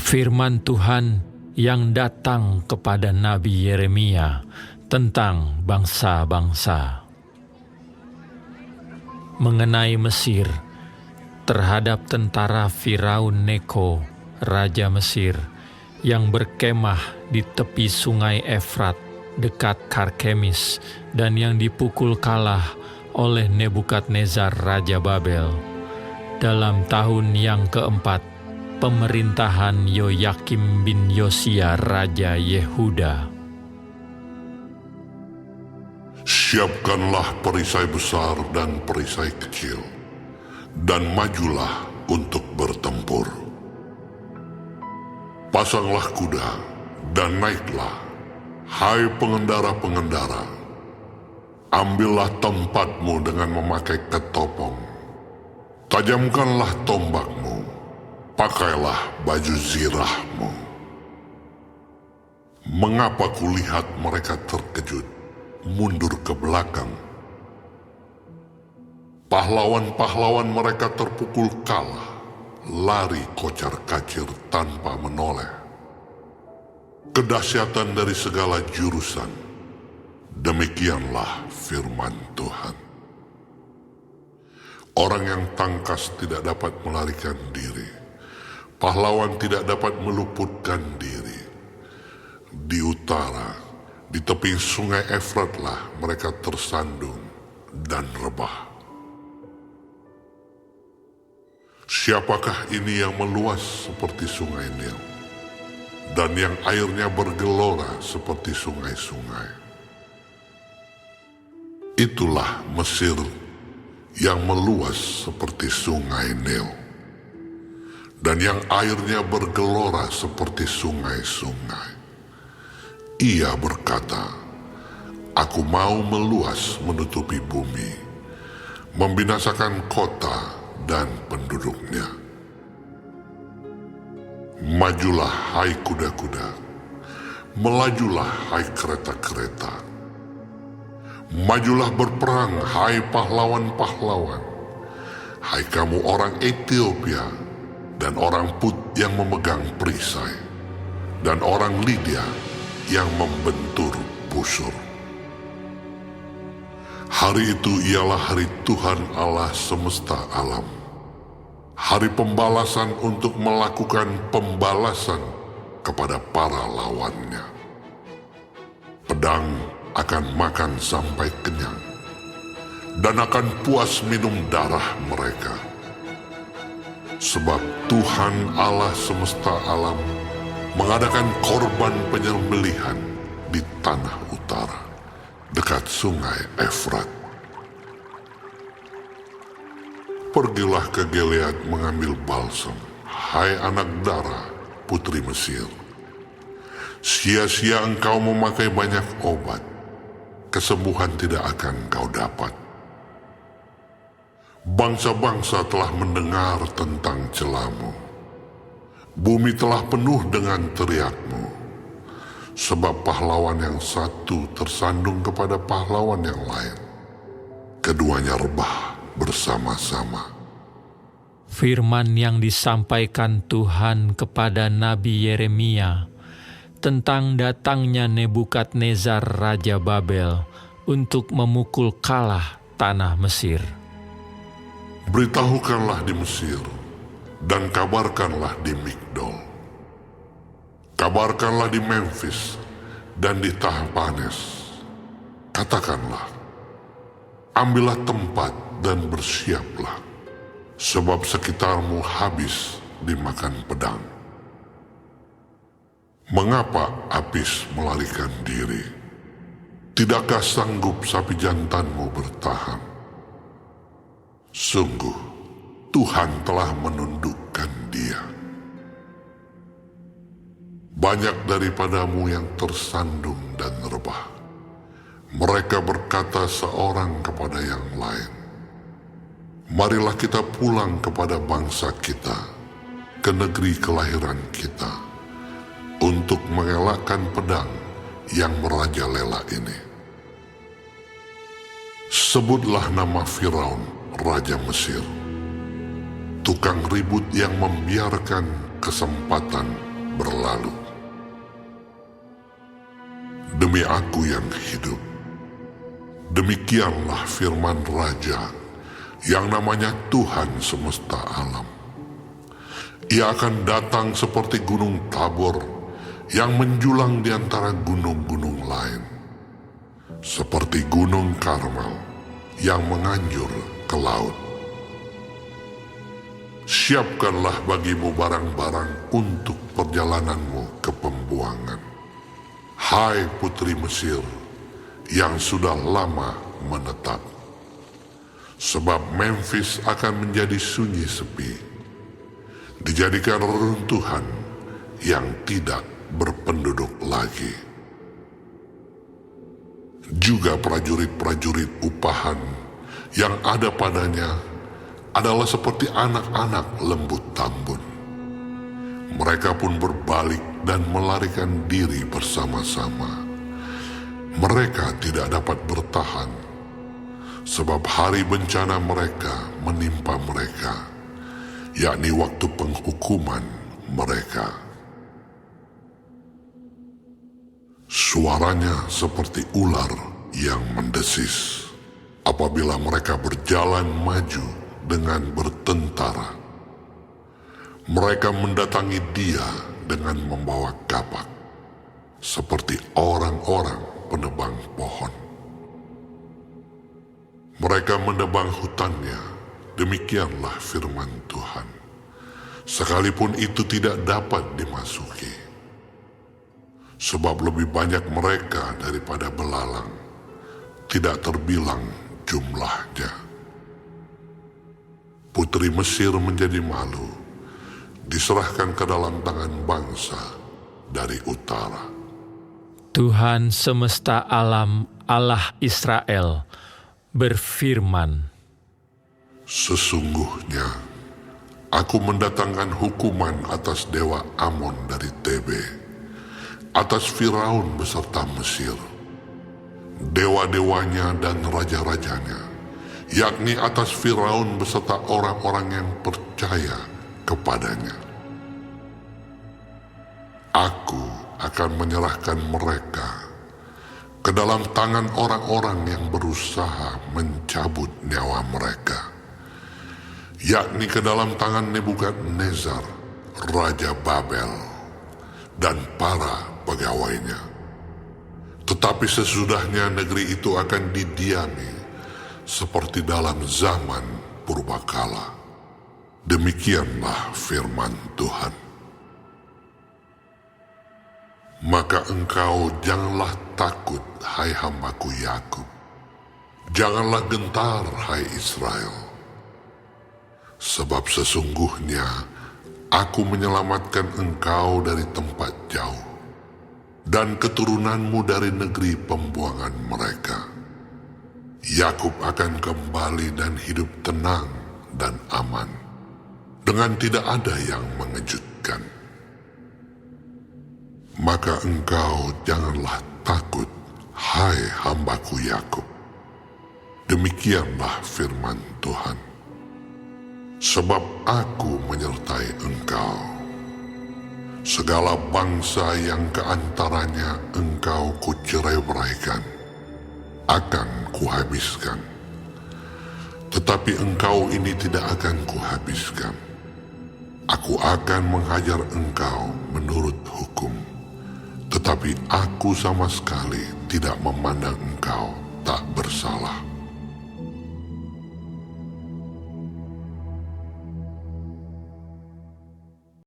Firman Tuhan yang datang kepada Nabi Yeremia tentang bangsa-bangsa. Mengenai Mesir, terhadap tentara Firaun Neko, Raja Mesir, yang berkemah di tepi sungai Efrat dekat Karkemis dan yang dipukul kalah oleh Nebukadnezar Raja Babel dalam tahun yang keempat pemerintahan Yoyakim bin Yosia Raja Yehuda. Siapkanlah perisai besar dan perisai kecil, dan majulah untuk bertempur. Pasanglah kuda dan naiklah, hai pengendara-pengendara. Ambillah tempatmu dengan memakai ketopong. Tajamkanlah tombakmu, pakailah baju zirahmu. Mengapa kulihat mereka terkejut, mundur ke belakang? Pahlawan-pahlawan mereka terpukul kalah, lari kocar-kacir tanpa menoleh. Kedahsyatan dari segala jurusan, demikianlah firman Tuhan. Orang yang tangkas tidak dapat melarikan diri, pahlawan tidak dapat meluputkan diri. Di utara, di tepi sungai Efratlah mereka tersandung dan rebah. Siapakah ini yang meluas seperti sungai Nil, dan yang airnya bergelora seperti sungai-sungai? Itulah Mesir yang meluas seperti sungai Nil, dan yang airnya bergelora seperti sungai-sungai. Ia berkata, "Aku mau meluas menutupi bumi, membinasakan kota dan penduduknya." Majulah hai kuda-kuda, melajulah hai kereta-kereta. Majulah berperang hai pahlawan-pahlawan, hai kamu orang Ethiopia dan orang Put yang memegang perisai, dan orang Lydia yang membentur busur. Hari itu ialah hari Tuhan Allah semesta alam, hari pembalasan untuk melakukan pembalasan kepada para lawannya. Pedang akan makan sampai kenyang, dan akan puas minum darah mereka. Sebab Tuhan Allah semesta alam mengadakan korban penyembelihan di tanah utara, dekat sungai Efrat. Pergilah ke Gilead mengambil balsam, hai anak Dara, putri Mesir. Sia-sia engkau memakai banyak obat, kesembuhan tidak akan kau dapat. Bangsa-bangsa telah mendengar tentang celamu. Bumi telah penuh dengan teriakmu, sebab pahlawan yang satu tersandung kepada pahlawan yang lain. Keduanya rebah bersama-sama. Firman yang disampaikan Tuhan kepada Nabi Yeremia tentang datangnya Nebukadnezar Raja Babel untuk memukul kalah tanah Mesir. Beritahukanlah di Mesir, dan kabarkanlah di Migdol. Kabarkanlah di Memphis dan di Tahpanes. Katakanlah, ambillah tempat dan bersiaplah, sebab sekitarmu habis dimakan pedang. Mengapa Apis melarikan diri? Tidakkah sanggup sapi jantanmu bertahan? Sungguh, Tuhan telah menundukkan dia. Banyak daripadamu yang tersandung dan rebah. Mereka berkata seorang kepada yang lain, "Marilah kita pulang kepada bangsa kita, ke negeri kelahiran kita, untuk mengelakkan pedang yang merajalela ini." Sebutlah nama Firaun, Raja Mesir, tukang ribut yang membiarkan kesempatan berlalu. Demi aku yang hidup, demikianlah firman Raja yang namanya Tuhan semesta alam. Ia akan datang seperti gunung Tabor yang menjulang di antara gunung-gunung lain, seperti gunung Karmel yang menganjur ke laut. Siapkanlah bagimu barang-barang untuk perjalananmu ke pembuangan, hai putri Mesir yang sudah lama menetap. Sebab Memphis akan menjadi sunyi sepi, dijadikan reruntuhan yang tidak berpenduduk lagi. Juga prajurit-prajurit upahan yang ada padanya adalah seperti anak-anak lembut tambun. Mereka pun berbalik dan melarikan diri bersama-sama. Mereka tidak dapat bertahan, sebab hari bencana mereka menimpa mereka, yakni waktu penghukuman mereka. Suaranya seperti ular yang mendesis apabila mereka berjalan maju dengan bertentara. Mereka mendatangi dia dengan membawa kapak, seperti orang-orang penebang pohon. Mereka menebang hutannya, demikianlah firman Tuhan, sekalipun itu tidak dapat dimasuki. Sebab lebih banyak mereka daripada belalang, tidak terbilang jumlahnya. Putri Mesir menjadi malu, diserahkan ke dalam tangan bangsa dari utara. Tuhan semesta alam, Allah Israel, berfirman, sesungguhnya aku mendatangkan hukuman atas dewa Amon dari Tebe, atas Firaun beserta Mesir, dewa-dewanya dan raja-rajanya, yakni atas Firaun beserta orang-orang yang percaya kepadanya. Aku akan menyerahkan mereka ke dalam tangan orang-orang yang berusaha mencabut nyawa mereka, yakni ke dalam tangan Nebukadnezar, Raja Babel, dan para pegawainya. Tetapi sesudahnya negeri itu akan didiami seperti dalam zaman purbakala. Demikianlah firman Tuhan. Maka engkau janganlah takut, hai hambaku Yakub. Janganlah gentar, hai Israel. Sebab sesungguhnya aku menyelamatkan engkau dari tempat jauh, dan keturunanmu dari negeri pembuangan mereka. Yakub akan kembali dan hidup tenang dan aman, dengan tidak ada yang mengejutkan. Maka engkau janganlah takut, hai hambaku Yakub. Demikianlah firman Tuhan. Sebab aku menyertai engkau. Segala bangsa yang keantaranya engkau kucerai-beraikan akan kuhabiskan. Tetapi engkau ini tidak akan kuhabiskan. Aku akan menghajar engkau menurut hukum. Tetapi aku sama sekali tidak memandang engkau tak bersalah.